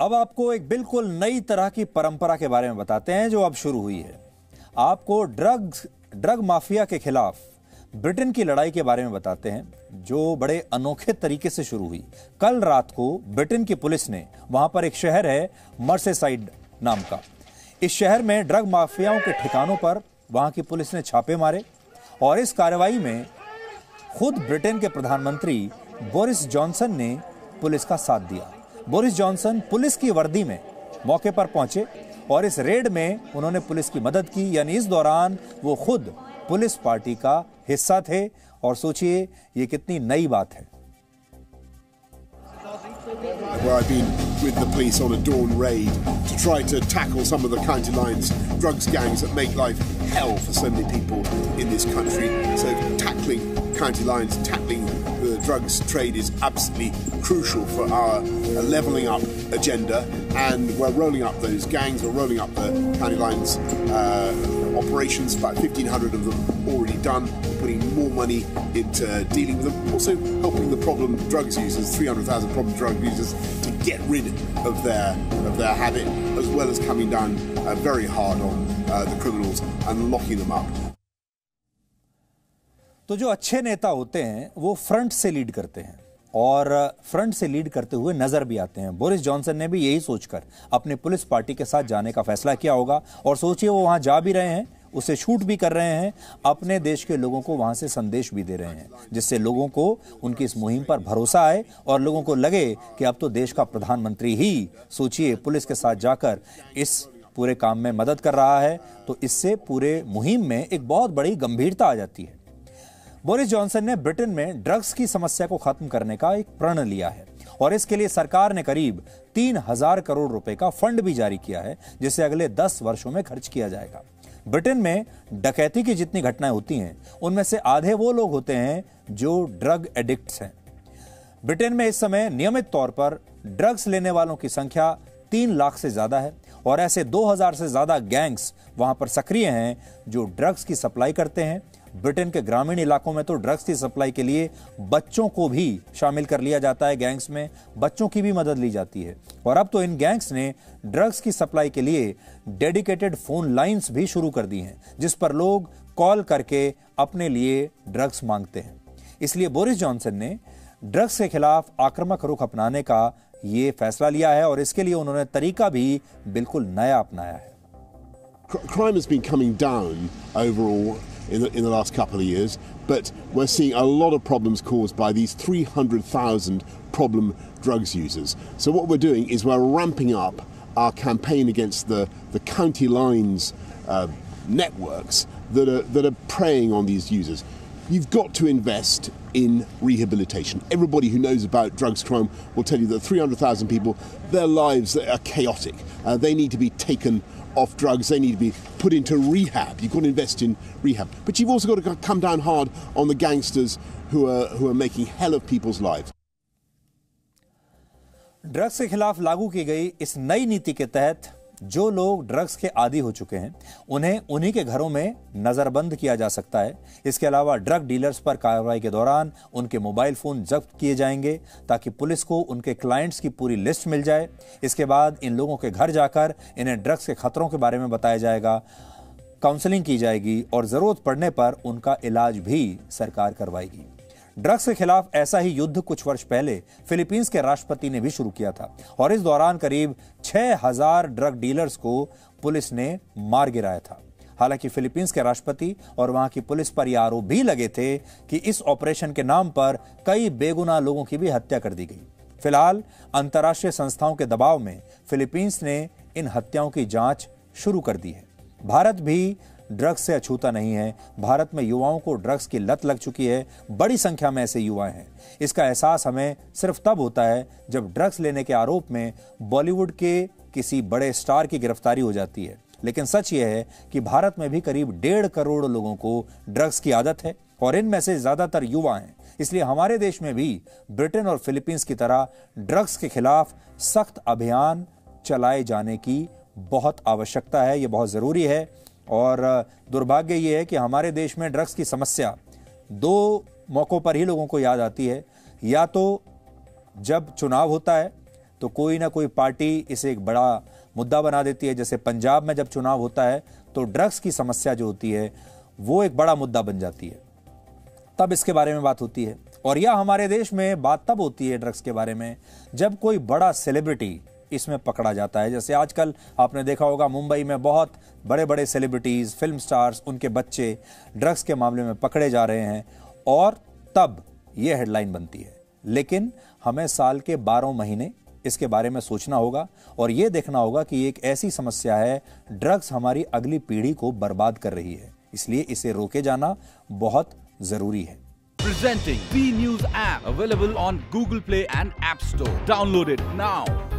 अब आपको एक बिल्कुल नई तरह की परंपरा के बारे में बताते हैं जो अब शुरू हुई है। आपको ड्रग माफिया के खिलाफ ब्रिटेन की लड़ाई के बारे में बताते हैं जो बड़े अनोखे तरीके से शुरू हुई। कल रात को ब्रिटेन की पुलिस ने, वहां पर एक शहर है मर्सेसाइड नाम का, इस शहर में ड्रग माफियाओं के ठिकानों पर वहां की पुलिस ने छापे मारे और इस कार्रवाई में खुद ब्रिटेन के प्रधानमंत्री बोरिस जॉनसन ने पुलिस का साथ दिया। बोरिस जॉनसन पुलिस की वर्दी में मौके पर पहुंचे और इस रेड में उन्होंने पुलिस की मदद की, यानी इस दौरान वो खुद पुलिस पार्टी का हिस्सा थे। और सोचिए ये कितनी नई बात है। Where I've been with the police on a dawn raid to try to tackle some of the county lines drugs gangs that make life hell for so many people in this country. So tackling county lines, tackling the drugs trade is absolutely crucial for our levelling up agenda, and we're rolling up those gangs, we're rolling up the county lines operations, about 1,500 of them already done, putting more money into dealing with them, also helping the problem drugs users, 300,000 problem drug users, to get rid of their habit, as well as coming down very hard on the criminals and locking them up. तो जो अच्छे नेता होते हैं वो front से lead करते हैं और फ्रंट से लीड करते हुए नजर भी आते हैं। बोरिस जॉनसन ने भी यही सोचकर अपने पुलिस पार्टी के साथ जाने का फैसला किया होगा और सोचिए वो वहां जा भी रहे हैं, उसे शूट भी कर रहे हैं, अपने देश के लोगों को वहां से संदेश भी दे रहे हैं जिससे लोगों को उनकी इस मुहिम पर भरोसा आए और लोगों को लगे कि अब तो देश का प्रधानमंत्री ही सोचिए पुलिस के साथ जाकर इस पूरे काम में मदद कर रहा है। तो इससे पूरे मुहिम में एक बहुत बड़ी गंभीरता आ जाती है। बोरिस जॉनसन ने ब्रिटेन में ड्रग्स की समस्या को खत्म करने का एक प्रण लिया है और इसके लिए सरकार ने करीब 3,000 करोड़ रुपए का फंड भी जारी किया है जिसे अगले 10 वर्षों में खर्च किया जाएगा। ब्रिटेन में डकैती की जितनी घटनाएं होती हैं उनमें से आधे वो लोग होते हैं जो ड्रग एडिक्ट्स हैं। ब्रिटेन में इस समय नियमित तौर पर ड्रग्स लेने वालों की संख्या 3 लाख से ज्यादा है और ऐसे 2,000 से ज्यादा गैंग्स वहां पर सक्रिय हैं जो ड्रग्स की सप्लाई करते हैं। ब्रिटेन के ग्रामीण इलाकों में तो ड्रग्स की सप्लाई के लिए बच्चों को भी शामिल कर लिया जाता है, गैंग्स में बच्चों की भी मदद ली जाती है। और अब तो इन गैंग्स ने ड्रग्स की सप्लाई के लिए डेडिकेटेड फोन लाइंस भी शुरू कर दी हैं जिस पर लोग कॉल करके अपने लिए ड्रग्स मांगते हैं। इसलिए बोरिस जॉनसन ने ड्रग्स के खिलाफ आक्रामक रुख अपनाने का ये फैसला लिया है और इसके लिए उन्होंने तरीका भी बिल्कुल नया अपनाया है। Crime has been coming down overall in the last couple of years, but we're seeing a lot of problems caused by these 300,000 problem drugs users. So what we're doing is we're ramping up our campaign against the county lines networks that are preying on these users. You've got to invest in rehabilitation. Everybody who knows about drugs crime will tell you that 300,000 people, their lives are chaotic. They need to be taken off drugs, they need to be put into rehab. You've got to invest in rehab. But you've also got to come down hard on the gangsters who are making hell of people's lives. Drugs के खिलाफ लागू की गई इस नई नीति के तहत जो लोग ड्रग्स के आदी हो चुके हैं उन्हें उन्हीं के घरों में नजरबंद किया जा सकता है। इसके अलावा ड्रग डीलर्स पर कार्रवाई के दौरान उनके मोबाइल फोन जब्त किए जाएंगे ताकि पुलिस को उनके क्लाइंट्स की पूरी लिस्ट मिल जाए। इसके बाद इन लोगों के घर जाकर इन्हें ड्रग्स के खतरों के बारे में बताया जाएगा, काउंसलिंग की जाएगी और जरूरत पड़ने पर उनका इलाज भी सरकार करवाएगी। ड्रग्स के खिलाफ ऐसा ही युद्ध कुछ वर्ष पहले फिलीपींस के राष्ट्रपति ने भी शुरू किया था और इस दौरान करीब 6,000 ड्रग डीलर्स को पुलिस ने मार गिराया था। हालांकि फिलीपींस के राष्ट्रपति और वहां की पुलिस पर यह आरोप भी लगे थे कि इस ऑपरेशन के नाम पर कई बेगुनाह लोगों की भी हत्या कर दी गई। फिलहाल अंतर्राष्ट्रीय संस्थाओं के दबाव में फिलीपींस ने इन हत्याओं की जांच शुरू कर दी है। भारत भी ड्रग्स से अछूता नहीं है। भारत में युवाओं को ड्रग्स की लत लग चुकी है, बड़ी संख्या में ऐसे युवा हैं। इसका एहसास हमें सिर्फ तब होता है जब ड्रग्स लेने के आरोप में बॉलीवुड के किसी बड़े स्टार की गिरफ्तारी हो जाती है। लेकिन सच यह है कि भारत में भी करीब 1.5 करोड़ लोगों को ड्रग्स की आदत है और इनमें से ज्यादातर युवा हैं। इसलिए हमारे देश में भी ब्रिटेन और फिलीपींस की तरह ड्रग्स के खिलाफ सख्त अभियान चलाए जाने की बहुत आवश्यकता है, ये बहुत जरूरी है। और दुर्भाग्य ये है कि हमारे देश में ड्रग्स की समस्या 2 मौकों पर ही लोगों को याद आती है। या तो जब चुनाव होता है तो कोई ना कोई पार्टी इसे एक बड़ा मुद्दा बना देती है। जैसे पंजाब में जब चुनाव होता है तो ड्रग्स की समस्या जो होती है वो एक बड़ा मुद्दा बन जाती है, तब इसके बारे में बात होती है। और यह हमारे देश में बात तब होती है ड्रग्स के बारे में जब कोई बड़ा सेलिब्रिटी इसमें पकड़ा जाता है। जैसे आजकल आपने देखा होगा मुंबई में बहुत बड़े बड़े सेलिब्रिटीज, फिल्म स्टार्स, उनके बच्चे ड्रग्स के मामले में पकड़े जा रहे हैं और तब यह हेडलाइन बनती है। लेकिन हमें साल के 12 महीने इसके बारे में सोचना होगा और यह देखना होगा कि एक ऐसी समस्या है, ड्रग्स हमारी अगली पीढ़ी को बर्बाद कर रही है, इसलिए इसे रोके जाना बहुत जरूरी है। Presenting B News app available on Google Play and App Store. Download it now.